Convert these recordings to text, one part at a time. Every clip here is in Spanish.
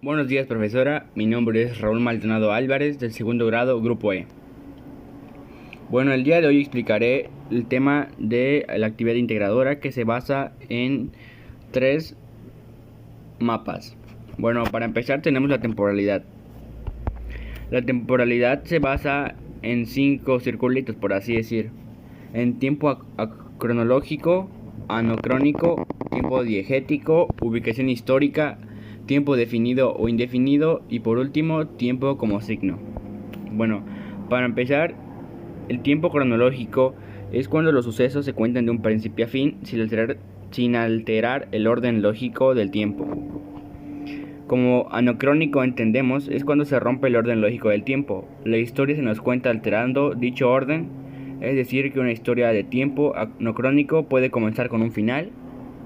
Buenos días, profesora. Mi nombre es Raúl Maldonado Álvarez, del segundo grado, Grupo E. Bueno, el día de hoy explicaré el tema de la actividad integradora, que se basa en tres mapas. Bueno, para empezar tenemos la temporalidad. La temporalidad se basa en 5 circulitos, por así decir. En tiempo cronológico, anacrónico, tiempo diegético, ubicación histórica, tiempo definido o indefinido y por último, tiempo como signo. Bueno, para empezar, el tiempo cronológico es cuando los sucesos se cuentan de un principio a fin sin alterar el orden lógico del tiempo. Como anacrónico entendemos es cuando se rompe el orden lógico del tiempo. La historia se nos cuenta alterando dicho orden, es decir que una historia de tiempo anacrónico puede comenzar con un final,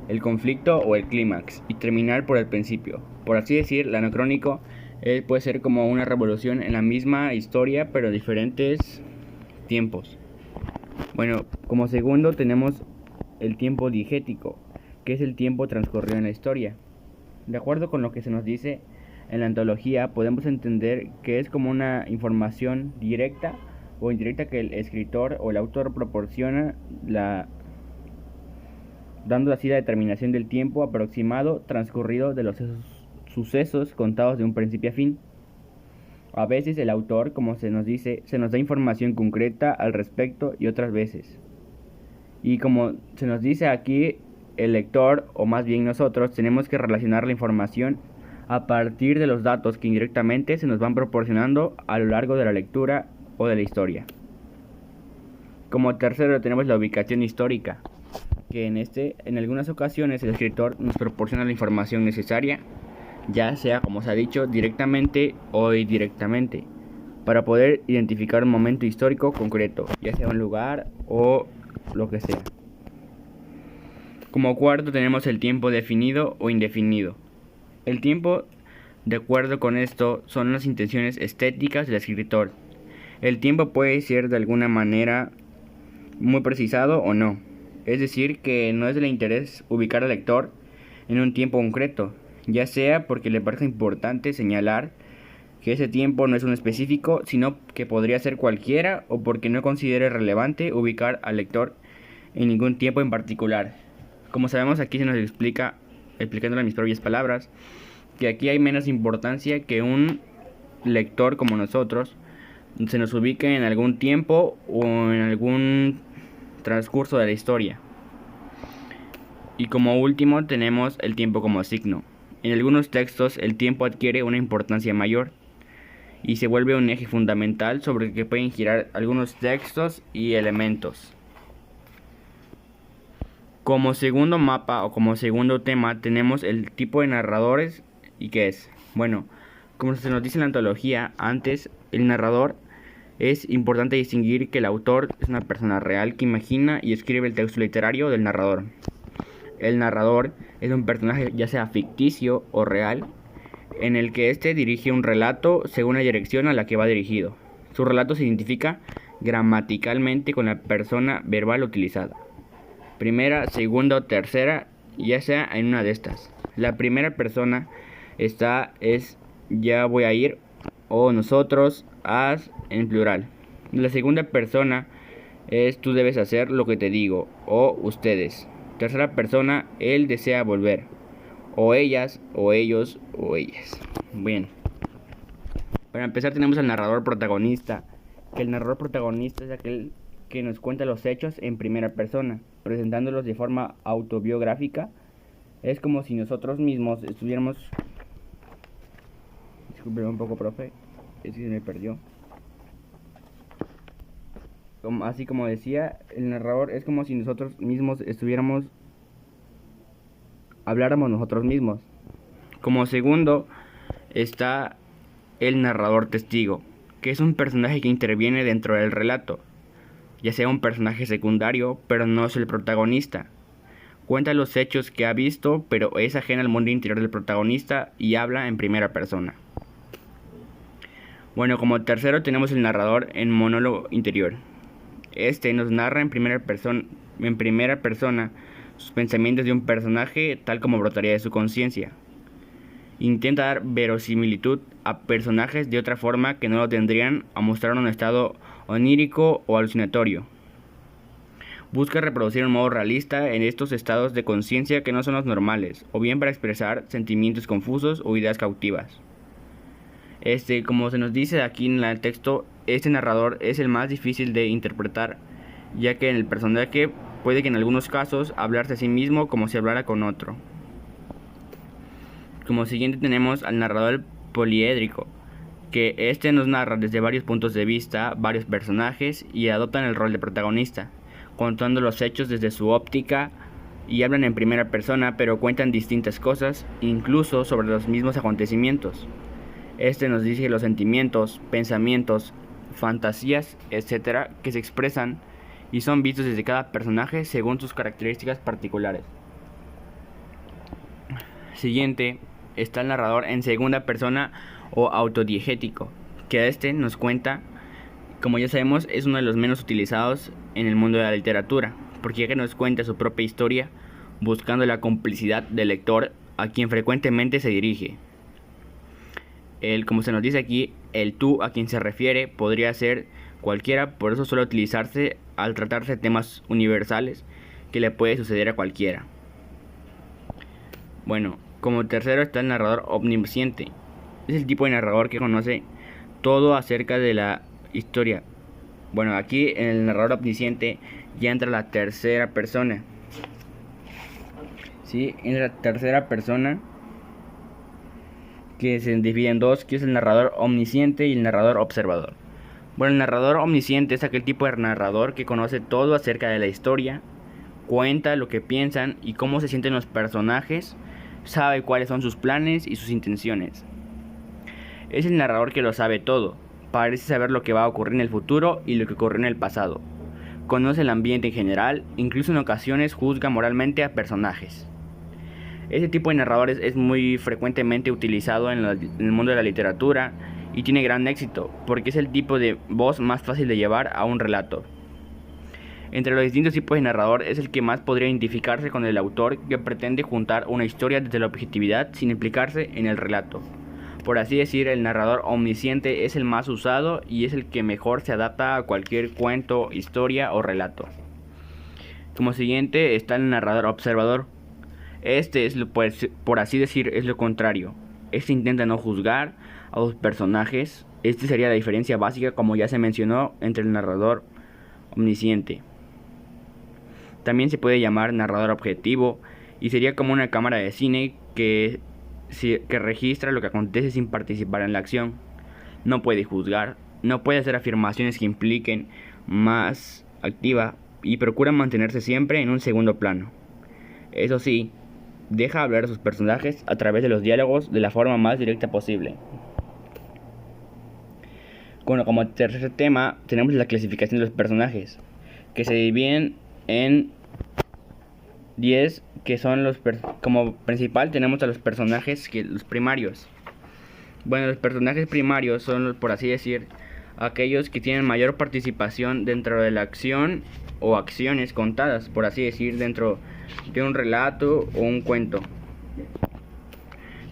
el conflicto o el clímax y terminar por el principio. Por así decir, el anacrónico puede ser como una revolución en la misma historia pero diferentes tiempos. Bueno, como segundo tenemos el tiempo diegético, que es el tiempo transcurrido en la historia. De acuerdo con lo que se nos dice en la antología, podemos entender que es como una información directa o indirecta que el escritor o el autor proporciona, dando así la determinación del tiempo aproximado transcurrido de los sucesos contados de un principio a fin. A veces el autor, como se nos dice, se nos da información concreta al respecto y otras veces. Y como se nos dice aquí, el lector, o más bien nosotros, tenemos que relacionar la información a partir de los datos que indirectamente se nos van proporcionando a lo largo de la lectura o de la historia. Como tercero tenemos la ubicación histórica, que en algunas ocasiones el escritor nos proporciona la información necesaria, ya sea, como se ha dicho, directamente o indirectamente, para poder identificar un momento histórico concreto, ya sea un lugar o lo que sea. Como cuarto tenemos el tiempo definido o indefinido. El tiempo, de acuerdo con esto, son las intenciones estéticas del escritor. El tiempo puede ser de alguna manera muy precisado o no. Es decir, que no es del interés ubicar al lector en un tiempo concreto, ya sea porque le parece importante señalar que ese tiempo no es un específico, sino que podría ser cualquiera, o porque no considere relevante ubicar al lector en ningún tiempo en particular. Como sabemos, aquí se nos explica, explicándolo en mis propias palabras, que aquí hay menos importancia que un lector como nosotros se nos ubique en algún tiempo o en algún transcurso de la historia. Y como último tenemos el tiempo como signo. En algunos textos el tiempo adquiere una importancia mayor y se vuelve un eje fundamental sobre el que pueden girar algunos textos y elementos. Como segundo mapa o como segundo tema tenemos el tipo de narradores. ¿Y qué es? Bueno, como se nos dice en la antología, antes el narrador es importante distinguir que el autor es una persona real que imagina y escribe el texto literario del narrador. El narrador es un personaje ya sea ficticio o real, en el que éste dirige un relato según la dirección a la que va dirigido. Su relato se identifica gramaticalmente con la persona verbal utilizada. Primera, segunda o tercera, ya sea en una de estas. La primera persona es ya voy a ir, o nosotros, has en plural. La segunda persona es tú debes hacer lo que te digo, o ustedes. Tercera persona, él desea volver, o ellas, o ellos, o ellas. Bien. Para empezar tenemos al narrador protagonista, que el narrador protagonista es aquel que nos cuenta los hechos en primera persona, presentándolos de forma autobiográfica. Es como si nosotros mismos estuviéramos... Disculpen un poco, profe, es que se me perdió. Así como decía, el narrador es como si nosotros mismos habláramos nosotros mismos. Como segundo está el narrador testigo, que es un personaje que interviene dentro del relato, ya sea un personaje secundario, pero no es el protagonista. Cuenta los hechos que ha visto, pero es ajeno al mundo interior del protagonista y habla en primera persona. Bueno, como tercero tenemos el narrador en monólogo interior. Este nos narra en primera persona sus pensamientos de un personaje tal como brotaría de su conciencia. Intenta dar verosimilitud a personajes de otra forma que no lo tendrían, a mostrar un estado onírico o alucinatorio. Busca reproducir un modo realista en estos estados de conciencia que no son los normales, o bien para expresar sentimientos confusos o ideas cautivas. Como se nos dice aquí en el texto, este narrador es el más difícil de interpretar, ya que el personaje puede que en algunos casos hablarse a sí mismo como si hablara con otro. Como siguiente tenemos al narrador poliédrico, que nos narra desde varios puntos de vista, varios personajes y adoptan el rol de protagonista, contando los hechos desde su óptica y hablan en primera persona, pero cuentan distintas cosas, incluso sobre los mismos acontecimientos. Nos dice los sentimientos, pensamientos, fantasías, etcétera, que se expresan y son vistos desde cada personaje según sus características particulares. Siguiente está el narrador en segunda persona o autodiegético, que nos cuenta, como ya sabemos, es uno de los menos utilizados en el mundo de la literatura, porque ya nos cuenta su propia historia, buscando la complicidad del lector a quien frecuentemente se dirige. Como se nos dice aquí, el tú a quien se refiere podría ser cualquiera, por eso suele utilizarse al tratarse de temas universales que le puede suceder a cualquiera. Bueno, como tercero está el narrador omnisciente. Es el tipo de narrador que conoce todo acerca de la historia. Bueno, aquí en el narrador omnisciente ya entra la tercera persona. ¿Sí? Entra la tercera persona, que se divide en dos, que es el narrador omnisciente y el narrador observador. Bueno, el narrador omnisciente es aquel tipo de narrador que conoce todo acerca de la historia, cuenta lo que piensan y cómo se sienten los personajes, sabe cuáles son sus planes y sus intenciones. Es el narrador que lo sabe todo, parece saber lo que va a ocurrir en el futuro y lo que ocurrió en el pasado. Conoce el ambiente en general, incluso en ocasiones juzga moralmente a personajes. Este tipo de narradores es muy frecuentemente utilizado en el mundo de la literatura y tiene gran éxito, porque es el tipo de voz más fácil de llevar a un relato. Entre los distintos tipos de narrador es el que más podría identificarse con el autor, que pretende juntar una historia desde la objetividad sin implicarse en el relato. Por así decir, el narrador omnisciente es el más usado y es el que mejor se adapta a cualquier cuento, historia o relato. Como siguiente está el narrador observador. Por así decir, es lo contrario. Intenta no juzgar a los personajes. Sería la diferencia básica, como ya se mencionó, entre el narrador omnisciente. También se puede llamar narrador objetivo y sería como una cámara de cine que registra lo que acontece sin participar en la acción. No puede juzgar, no puede hacer afirmaciones que impliquen más activa y procura mantenerse siempre en un segundo plano. Eso sí, deja hablar a sus personajes a través de los diálogos de la forma más directa posible. Bueno, como tercer tema tenemos la clasificación de los personajes, que se dividen en 10, que son como principal tenemos a los personajes los primarios. Bueno, los personajes primarios son, por así decir, aquellos que tienen mayor participación dentro de la acción o acciones contadas, por así decir, dentro de un relato o un cuento.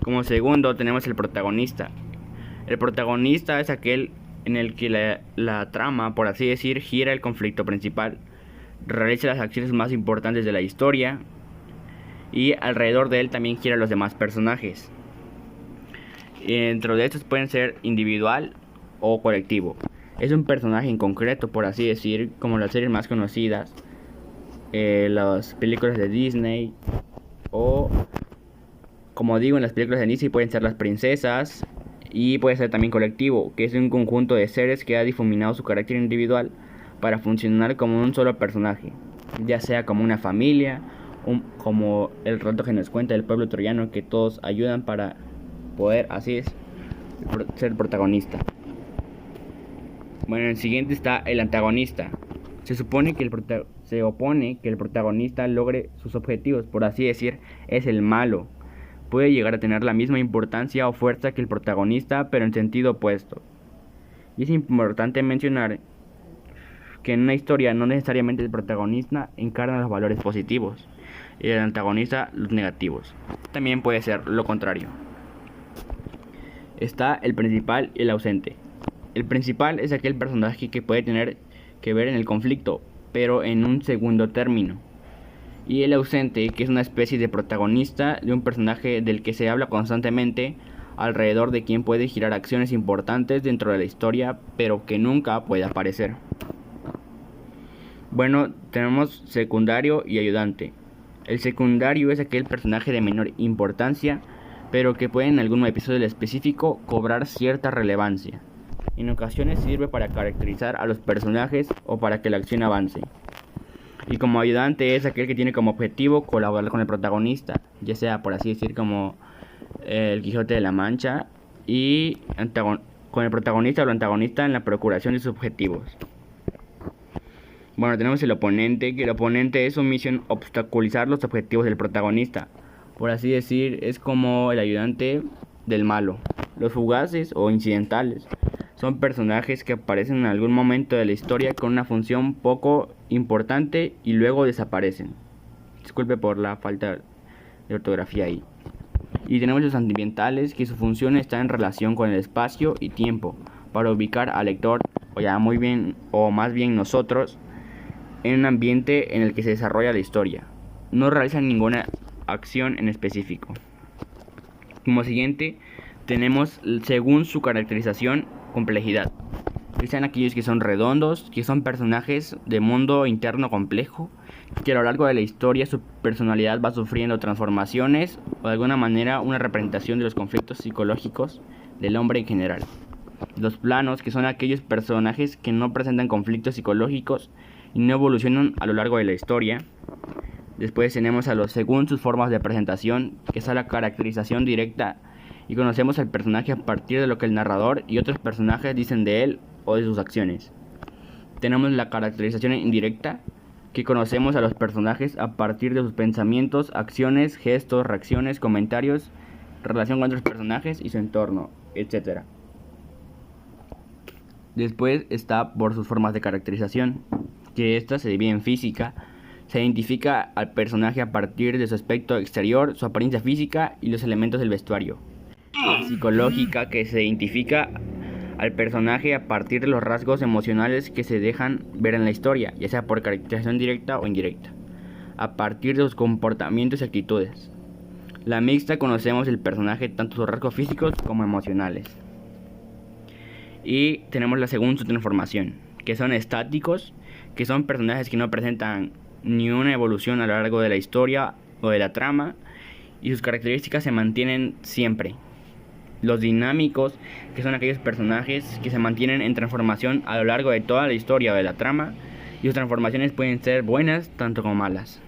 Como segundo tenemos el protagonista. El protagonista es aquel en el que la trama, por así decir, gira el conflicto principal, realiza las acciones más importantes de la historia y alrededor de él también giran los demás personajes. Y dentro de estos pueden ser individual o colectivo. Es un personaje en concreto, por así decir, como las series más conocidas, las películas de Disney, o como digo, en las películas de Disney pueden ser las princesas, y puede ser también colectivo, que es un conjunto de seres que ha difuminado su carácter individual para funcionar como un solo personaje, ya sea como una familia, como el relato que nos cuenta del pueblo troyano, que todos ayudan para poder, así es, ser protagonista. Bueno, en el siguiente está el antagonista. Se opone que el protagonista logre sus objetivos, por así decir, es el malo. Puede llegar a tener la misma importancia o fuerza que el protagonista, pero en sentido opuesto. Y es importante mencionar que en una historia no necesariamente el protagonista encarna los valores positivos y el antagonista los negativos. También puede ser lo contrario. está el principal y el ausente. El principal es aquel personaje que puede tener que ver en el conflicto, pero en un segundo término. Y el ausente, que es una especie de protagonista de un personaje del que se habla constantemente, alrededor de quien puede girar acciones importantes dentro de la historia, pero que nunca puede aparecer. Bueno, tenemos secundario y ayudante. El secundario es aquel personaje de menor importancia, pero que puede en algún episodio específico cobrar cierta relevancia. En ocasiones sirve para caracterizar a los personajes o para que la acción avance. Y como ayudante es aquel que tiene como objetivo colaborar con el protagonista, ya sea por así decir como el Quijote de la Mancha, y con el protagonista o el antagonista en la procuración de sus objetivos. Bueno, tenemos el oponente, que el oponente es su misión obstaculizar los objetivos del protagonista. Por así decir, es como el ayudante del malo. Los fugaces o incidentales son personajes que aparecen en algún momento de la historia con una función poco importante y luego desaparecen. Disculpe por la falta de ortografía ahí. Y tenemos los ambientales, que su función está en relación con el espacio y tiempo, para ubicar al lector, o ya muy bien, o más bien nosotros, en un ambiente en el que se desarrolla la historia. No realizan ninguna acción en específico. Como siguiente, tenemos según su caracterización, complejidad. Están aquellos que son redondos, que son personajes de mundo interno complejo, que a lo largo de la historia su personalidad va sufriendo transformaciones o de alguna manera una representación de los conflictos psicológicos del hombre en general. Los planos, que son aquellos personajes que no presentan conflictos psicológicos y no evolucionan a lo largo de la historia. Después tenemos a los según sus formas de presentación, que es la caracterización directa, y conocemos al personaje a partir de lo que el narrador y otros personajes dicen de él o de sus acciones. Tenemos la caracterización indirecta, que conocemos a los personajes a partir de sus pensamientos, acciones, gestos, reacciones, comentarios, relación con otros personajes y su entorno, etc. Después está por sus formas de caracterización, que esta se divide en física. Se identifica al personaje a partir de su aspecto exterior, su apariencia física y los elementos del vestuario. La psicológica, que se identifica al personaje a partir de los rasgos emocionales que se dejan ver en la historia, ya sea por caracterización directa o indirecta, a partir de sus comportamientos y actitudes. La mixta, conocemos el personaje tanto sus rasgos físicos como emocionales. Y tenemos la según su transformación, que son estáticos, que son personajes que no presentan ni una evolución a lo largo de la historia o de la trama, y sus características se mantienen siempre. Los dinámicos, que son aquellos personajes que se mantienen en transformación a lo largo de toda la historia o de la trama, y sus transformaciones pueden ser buenas tanto como malas.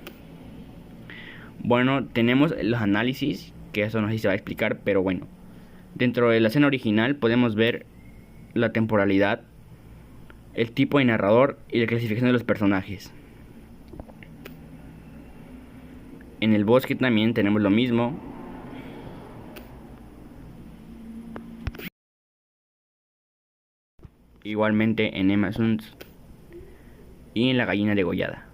Bueno, tenemos los análisis, que eso no sé si se va a explicar, pero bueno. Dentro de la escena original podemos ver la temporalidad, el tipo de narrador y la clasificación de los personajes. En el bosque también tenemos lo mismo. Igualmente en Emma Suns y en la gallina degollada.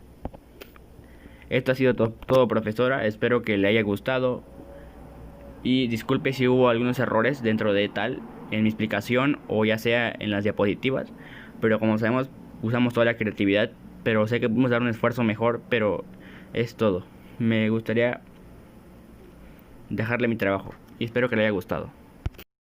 Esto ha sido todo, profesora. Espero que le haya gustado. Y disculpe si hubo algunos errores dentro de tal en mi explicación o ya sea en las diapositivas. Pero como sabemos, usamos toda la creatividad. Pero sé que podemos dar un esfuerzo mejor. Pero es todo. Me gustaría dejarle mi trabajo. Y espero que le haya gustado.